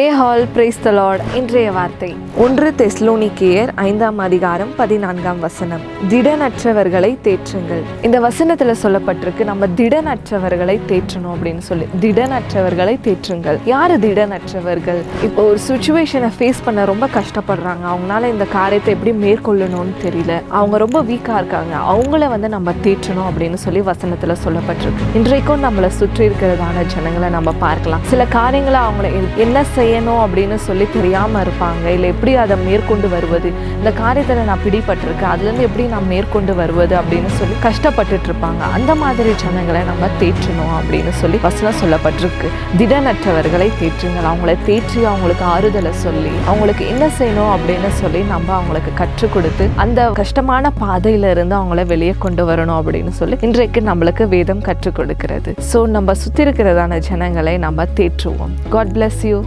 A hall praise the Lord. இன்றைய வார்த்தை 1 தெசலோனிக்கேயர் 5:14. திடனற்றவர்களை தேற்றுங்கள். இந்த வசனத்துல சொல்லப்பட்டிருக்கு நம்ம திடனற்றவர்களை தேற்றணும் அப்படின்னு சொல்லி. திடனற்றவர்களை தேற்றுங்கள். யாரு திடனற்றவர்கள்? இப்போ ஒரு சுச்சுவேஷனை ஃபேஸ் பண்ண ரொம்ப கஷ்டப்படுறாங்க, அவங்களால இந்த காரியத்தை எப்படி மேற்கொள்ளணும்னு தெரியல, அவங்க ரொம்ப வீக்கா இருக்காங்க, அவங்கள நம்ம தேற்றணும் அப்படின்னு சொல்லி வசனத்துல சொல்லப்பட்டிருக்கு. இன்றைக்கும் நம்மளை சுற்றி இருக்கிறதான ஜனங்களை நம்ம பார்க்கலாம். சில காரியங்களை அவங்கள என்ன செய்யணும் அப்படின்னு சொல்லி தெரியாம இருப்பாங்க, இல்லை எப்படி அதை மேற்கொண்டு வருவது, இந்த காரியத்துல நான் பிடிபட்டிருக்கேன், அதுல இருந்து எப்படி நான் மேற்கொண்டு வருவது அப்படின்னு சொல்லி கஷ்டப்பட்டுட்டு இருப்பாங்க. அந்த மாதிரி ஜனங்களை நம்ம தேற்றணும் அப்படின்னு சொல்லி வசனம் சொல்லப்பட்டிருக்கு. திடனற்றவர்களை தேற்றுங்கள். அவங்கள தேற்றி அவங்களுக்கு ஆறுதலை சொல்லி அவங்களுக்கு என்ன செய்யணும் அப்படின்னு சொல்லி நம்ம அவங்களுக்கு கற்றுக் கொடுத்து அந்த கஷ்டமான பாதையில இருந்து அவங்கள வெளியே கொண்டு வரணும் அப்படின்னு சொல்லி இன்றைக்கு நம்மளுக்கு வேதம் கற்றுக் கொடுக்கிறது. ஸோ நம்ம சுத்தி இருக்கிறதான ஜனங்களை நம்ம தேற்றுவோம். God bless you.